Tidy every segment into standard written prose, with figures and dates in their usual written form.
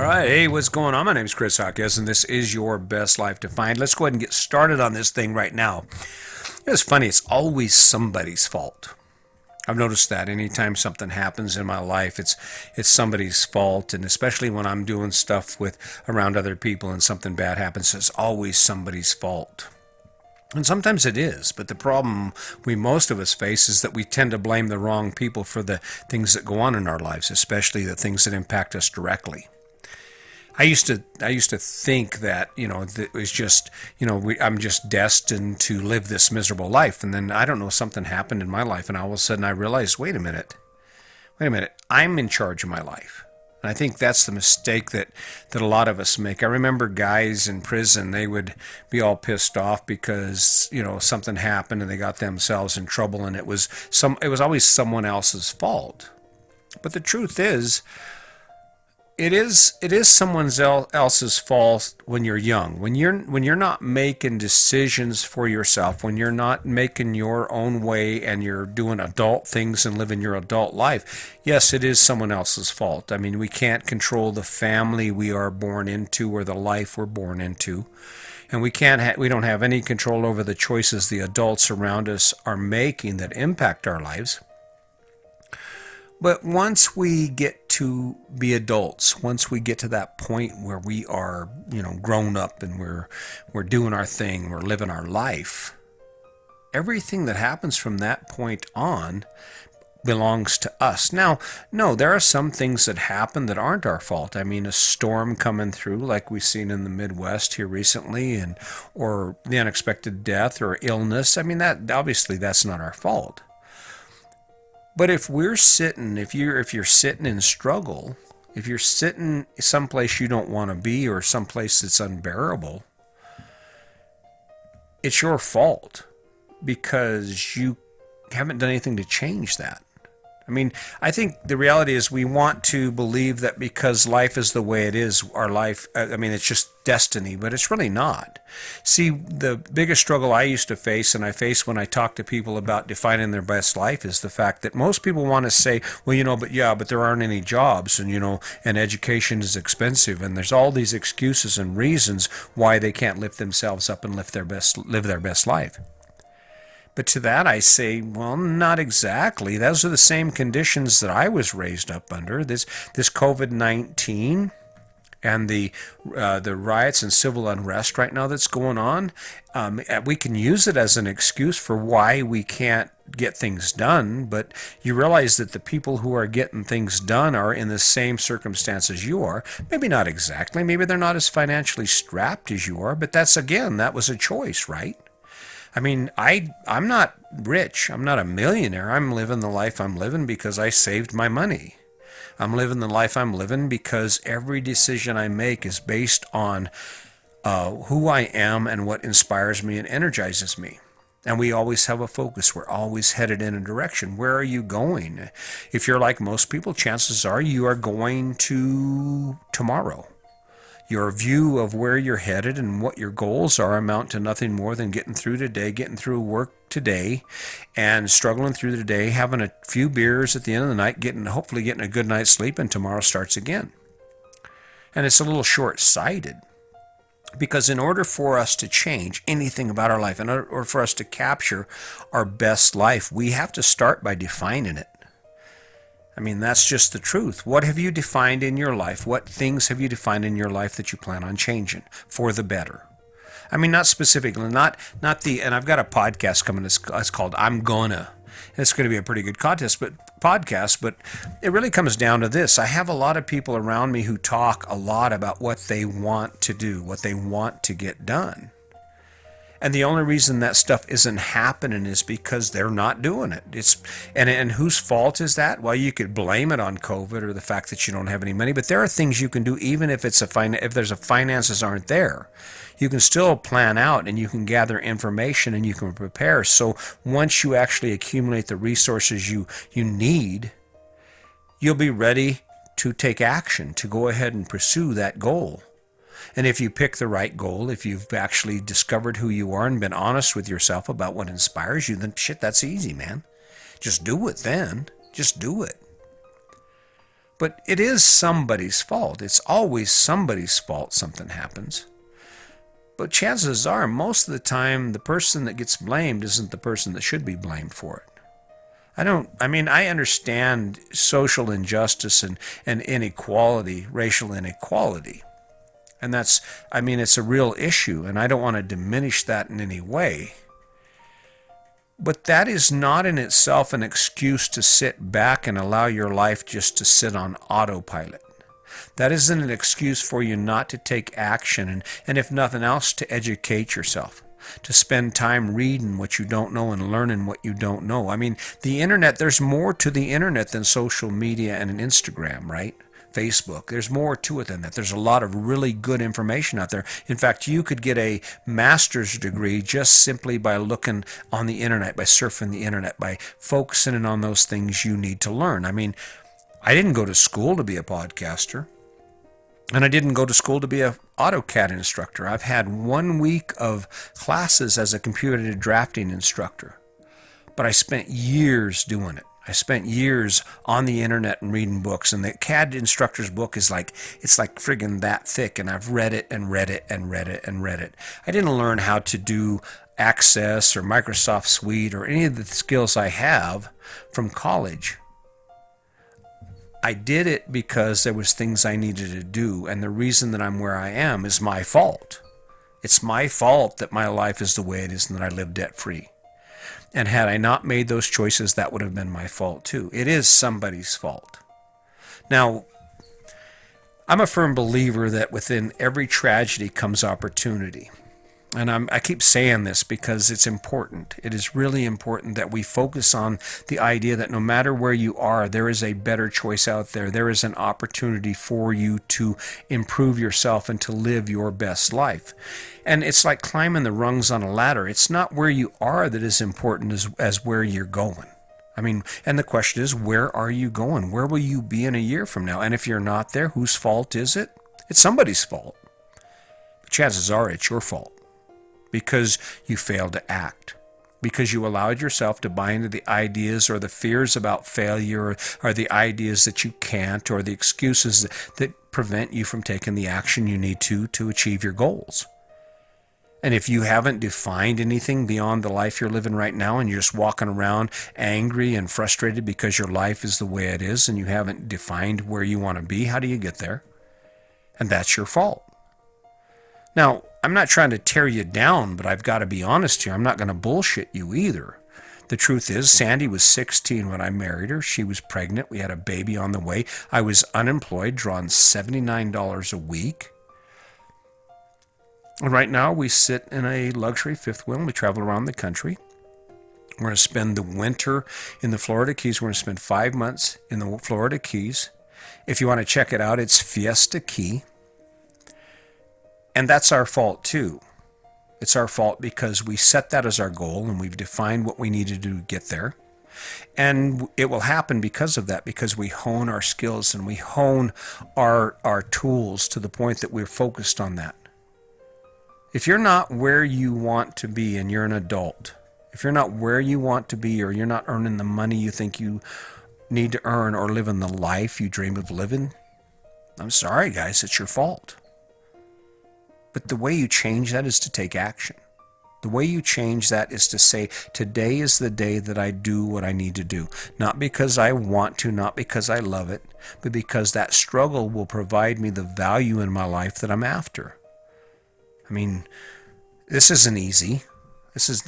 All right, hey, what's going on? My name is Chris Hawkes, and this is your best life defined. Let's go ahead and get started on this thing right now. It's funny, it's always somebody's fault. I've noticed that anytime something happens in my life, it's somebody's fault, and especially when I'm doing stuff with around other people and something bad happens, it's always somebody's fault. And sometimes it is, but the problem most of us face is that we tend to blame the wrong people for the things that go on in our lives, especially the things that impact us directly. I used to think that that it was just I'm just destined to live this miserable life, and then I don't know, something happened in my life, and all of a sudden I realized, wait a minute, I'm in charge of my life. And I think that's the mistake that a lot of us make. I remember guys in prison, they would be all pissed off because something happened and they got themselves in trouble, and it was always someone else's fault. But the truth is, it is someone else's fault when you're young, when you're not making decisions for yourself, when you're not making your own way and you're doing adult things and living your adult life. Yes, it is someone else's fault. I mean, we can't control the family we are born into or the life we're born into. And we don't have any control over the choices the adults around us are making that impact our lives. But once we get to be adults, once we get to that point where we are, grown up and we're doing our thing, we're living our life, everything that happens from that point on belongs to us. Now, no, there are some things that happen that aren't our fault. I mean, a storm coming through like we've seen in the Midwest here recently, or the unexpected death or illness. I mean, that's not our fault. But if you're sitting in struggle, if you're sitting someplace you don't want to be or someplace that's unbearable, it's your fault because you haven't done anything to change that. I mean, I think the reality is we want to believe that because life is the way it is, our life, it's just destiny, but it's really not. See, the biggest struggle I used to face, and I face when I talk to people about defining their best life, is the fact that most people want to say, well, but there aren't any jobs, and education is expensive, and there's all these excuses and reasons why they can't lift themselves up and live their best life. But to that I say, well, not exactly. Those are the same conditions that I was raised up under. This COVID-19 and the riots and civil unrest right now that's going on, we can use it as an excuse for why we can't get things done. But you realize that the people who are getting things done are in the same circumstances you are. Maybe not exactly. Maybe they're not as financially strapped as you are. But that was a choice, right? I mean, I'm not rich. I'm not a millionaire. I'm living the life I'm living because I saved my money. I'm living the life I'm living because every decision I make is based on who I am and what inspires me and energizes me. And we always have a focus. We're always headed in a direction. Where are you going? If you're like most people, chances are you are going to tomorrow. Your view of where you're headed and what your goals are amount to nothing more than getting through today, getting through work today, and struggling through the day, having a few beers at the end of the night, hopefully getting a good night's sleep, and tomorrow starts again. And it's a little short-sighted, because in order for us to change anything about our life, in order for us to capture our best life, we have to start by defining it. I mean, that's just the truth. What have you defined in your life? What things have you defined in your life that you plan on changing for the better? I mean, not specifically, and I've got a podcast coming. It's called I'm Gonna. It's going to be a pretty good podcast, but it really comes down to this. I have a lot of people around me who talk a lot about what they want to do, what they want to get done. And the only reason that stuff isn't happening is because they're not doing it. And whose fault is that? Well, you could blame it on COVID or the fact that you don't have any money, but there are things you can do even if finances aren't there. You can still plan out and you can gather information and you can prepare. So once you actually accumulate the resources you need, you'll be ready to take action, to go ahead and pursue that goal. And if you pick the right goal, if you've actually discovered who you are and been honest with yourself about what inspires you, then that's easy, man. Just do it then. Just do it. But it is somebody's fault. It's always somebody's fault something happens. But chances are, most of the time, the person that gets blamed isn't the person that should be blamed for it. I understand social injustice and inequality, racial inequality. And it's a real issue, and I don't want to diminish that in any way. But that is not in itself an excuse to sit back and allow your life just to sit on autopilot. That isn't an excuse for you not to take action and if nothing else, to educate yourself, to spend time reading what you don't know and learning what you don't know. I mean, the internet, there's more to the internet than social media and an Instagram, right? Facebook. There's more to it than that. There's a lot of really good information out there. In fact, you could get a master's degree just simply by looking on the internet, by surfing the internet, by focusing in on those things you need to learn. I mean, I didn't go to school to be a podcaster, and I didn't go to school to be an AutoCAD instructor. I've had 1 week of classes as a computer drafting instructor, but I spent years doing it. I spent years on the internet and reading books, and the CAD instructor's book it's like friggin' that thick, and I've read it and read it and read it and read it. I didn't learn how to do Access or Microsoft Suite or any of the skills I have from college. I did it because there was things I needed to do, and the reason that I'm where I am is my fault. It's my fault that my life is the way it is and that I live debt-free. And had I not made those choices, that would have been my fault too. It is somebody's fault. Now, I'm a firm believer that within every tragedy comes opportunity. And I keep saying this because it's important. It is really important that we focus on the idea that no matter where you are, there is a better choice out there. There is an opportunity for you to improve yourself and to live your best life. And it's like climbing the rungs on a ladder. It's not where you are that is important as where you're going. I mean, and the question is, where are you going? Where will you be in a year from now? And if you're not there, whose fault is it? It's somebody's fault. But chances are it's your fault. Because you failed to act, because you allowed yourself to buy into the ideas or the fears about failure or the ideas that you can't or the excuses that prevent you from taking the action you need to achieve your goals. And if you haven't defined anything beyond the life you're living right now and you're just walking around angry and frustrated because your life is the way it is and you haven't defined where you want to be, how do you get there? And that's your fault. Now, I'm not trying to tear you down, but I've got to be honest here. I'm not going to bullshit you either. The truth is, Sandy was 16 when I married her. She was pregnant. We had a baby on the way. I was unemployed, drawing $79 a week. And right now, we sit in a luxury fifth wheel and we travel around the country. We're going to spend the winter in the Florida Keys. We're going to spend 5 months in the Florida Keys. If you want to check it out, it's Fiesta Key. And that's our fault too. It's our fault because we set that as our goal and we've defined what we need to do to get there. And it will happen because of that, because we hone our skills and we hone our tools to the point that we're focused on that. If you're not where you want to be and you're an adult, if you're not where you want to be or you're not earning the money you think you need to earn or living the life you dream of living, I'm sorry guys, it's your fault. But the way you change that is to take action. The way you change that is to say, today is the day that I do what I need to do. Not because I want to, not because I love it, but because that struggle will provide me the value in my life that I'm after. I mean, this isn't easy.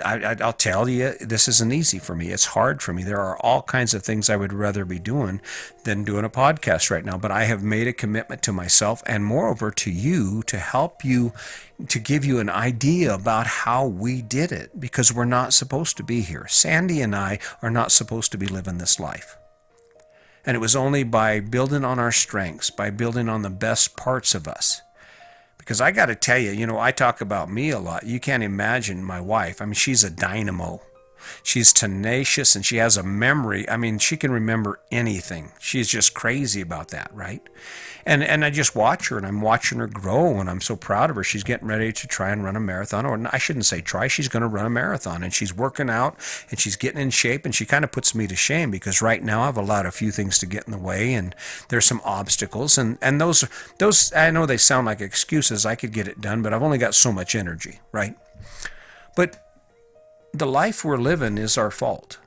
I'll tell you, this isn't easy for me. It's hard for me. There are all kinds of things I would rather be doing than doing a podcast right now. But I have made a commitment to myself and moreover to you to help you, to give you an idea about how we did it, because we're not supposed to be here. Sandy and I are not supposed to be living this life. And it was only by building on our strengths, by building on the best parts of us. Because I got to tell you, I talk about me a lot. You can't imagine my wife. I mean, she's a dynamo. She's tenacious and she has a memory. I mean, she can remember anything. She's just crazy about that, right? And I just watch her and I'm watching her grow and I'm so proud of her. She's getting ready to try and run a marathon, or I shouldn't say try, she's going to run a marathon, and she's working out and she's getting in shape, and she kind of puts me to shame because right now I've allowed a few things to get in the way and there's some obstacles, and those I know they sound like excuses. I could get it done, but I've only got so much energy, right? But the life we're living is our fault.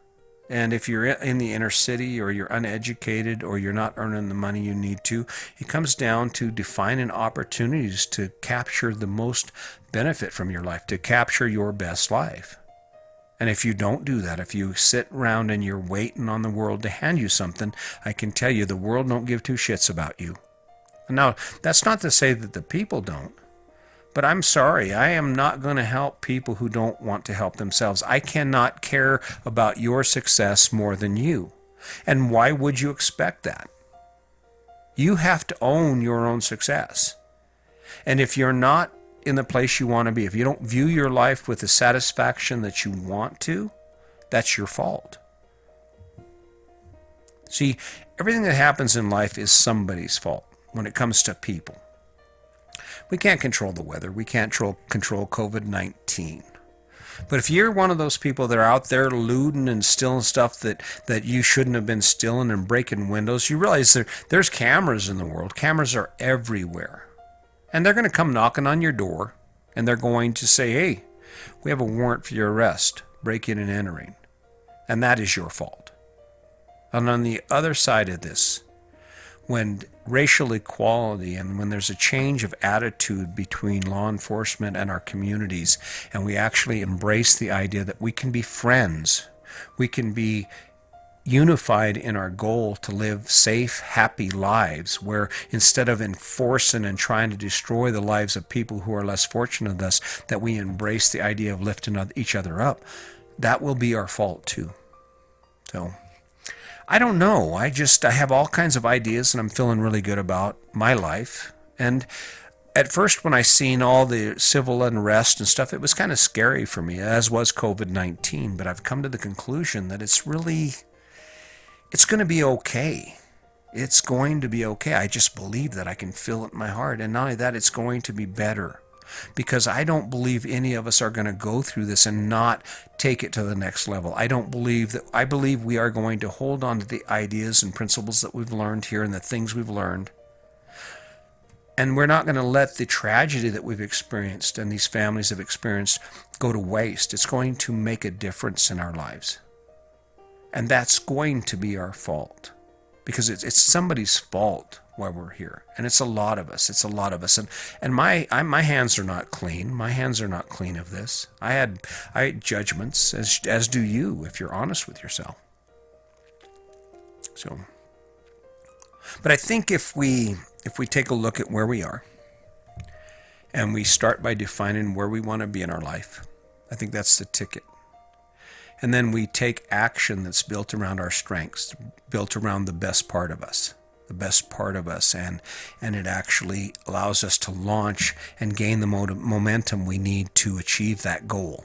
And if you're in the inner city or you're uneducated or you're not earning the money you need to, it comes down to defining opportunities to capture the most benefit from your life, to capture your best life. And if you don't do that, if you sit around and you're waiting on the world to hand you something, I can tell you the world don't give two shits about you. Now, that's not to say that the people don't. But I'm sorry, I am not going to help people who don't want to help themselves. I cannot care about your success more than you. And why would you expect that? You have to own your own success. And if you're not in the place you want to be, if you don't view your life with the satisfaction that you want to, that's your fault. See, everything that happens in life is somebody's fault when it comes to people. We can't control the weather. We can't control COVID-19. But if you're one of those people that are out there looting and stealing stuff that you shouldn't have been stealing and breaking windows, you realize there's cameras in the world. Cameras are everywhere. And they're going to come knocking on your door, and they're going to say, hey, we have a warrant for your arrest, breaking and entering. And that is your fault. And on the other side of this, when racial equality and when there's a change of attitude between law enforcement and our communities, and we actually embrace the idea that we can be friends, we can be unified in our goal to live safe, happy lives, where instead of enforcing and trying to destroy the lives of people who are less fortunate than us, that we embrace the idea of lifting each other up, that will be our fault too. So I don't know. I have all kinds of ideas, and I'm feeling really good about my life. And at first, when I seen all the civil unrest and stuff, it was kind of scary for me, as was COVID-19. But I've come to the conclusion that it's going to be okay. It's going to be okay. I just believe that. I can feel it in my heart. And not only that, it's going to be better. Because I don't believe any of us are going to go through this and not take it to the next level. I believe we are going to hold on to the ideas and principles that we've learned here and the things we've learned. And we're not going to let the tragedy that we've experienced and these families have experienced go to waste. It's going to make a difference in our lives. And that's going to be our fault. Because it's somebody's fault why we're here. And it's a lot of us. It's a lot of us. And my hands are not clean. My hands are not clean of this. I had judgments, as do you, if you're honest with yourself. So, but I think if we take a look at where we are, and we start by defining where we want to be in our life, I think that's the ticket. And then we take action that's built around our strengths, built around the best part of us, and it actually allows us to launch and gain the momentum we need to achieve that goal.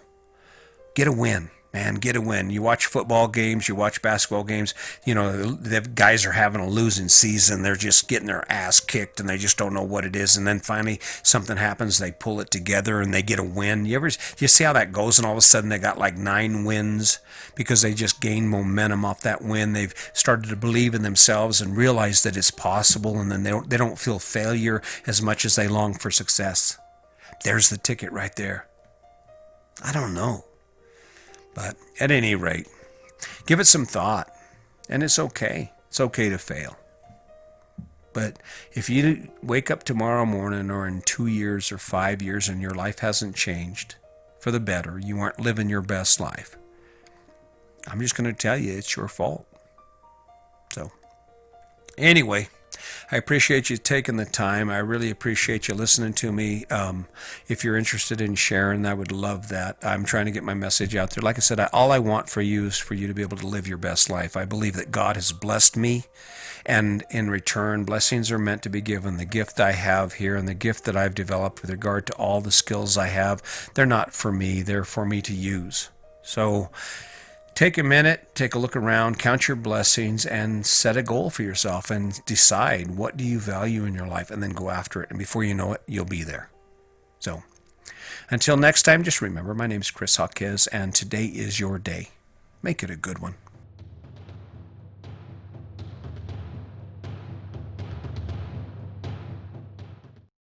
Get a win. Man, get a win. You watch football games, you watch basketball games, the guys are having a losing season. They're just getting their ass kicked and they just don't know what it is. And then finally something happens, they pull it together and they get a win. You see how that goes? And all of a sudden they got like 9 wins because they just gained momentum off that win. They've started to believe in themselves and realize that it's possible. And then they don't feel failure as much as they long for success. There's the ticket right there. I don't know. But at any rate, give it some thought, and it's okay. It's okay to fail. But if you wake up tomorrow morning or in 2 years or 5 years and your life hasn't changed for the better, you aren't living your best life, I'm just going to tell you it's your fault. So, anyway, I appreciate you taking the time. I really appreciate you listening to me. If you're interested in sharing, I would love that. I'm trying to get my message out there. Like I said, all I want for you is for you to be able to live your best life. I believe that God has blessed me, and in return, blessings are meant to be given. The gift I have here and the gift that I've developed with regard to all the skills I have, they're not for me. They're for me to use. So take a minute, take a look around, count your blessings, and set a goal for yourself and decide what do you value in your life, and then go after it. And before you know it, you'll be there. So until next time, just remember, my name is Chris Hawkes, and today is your day. Make it a good one.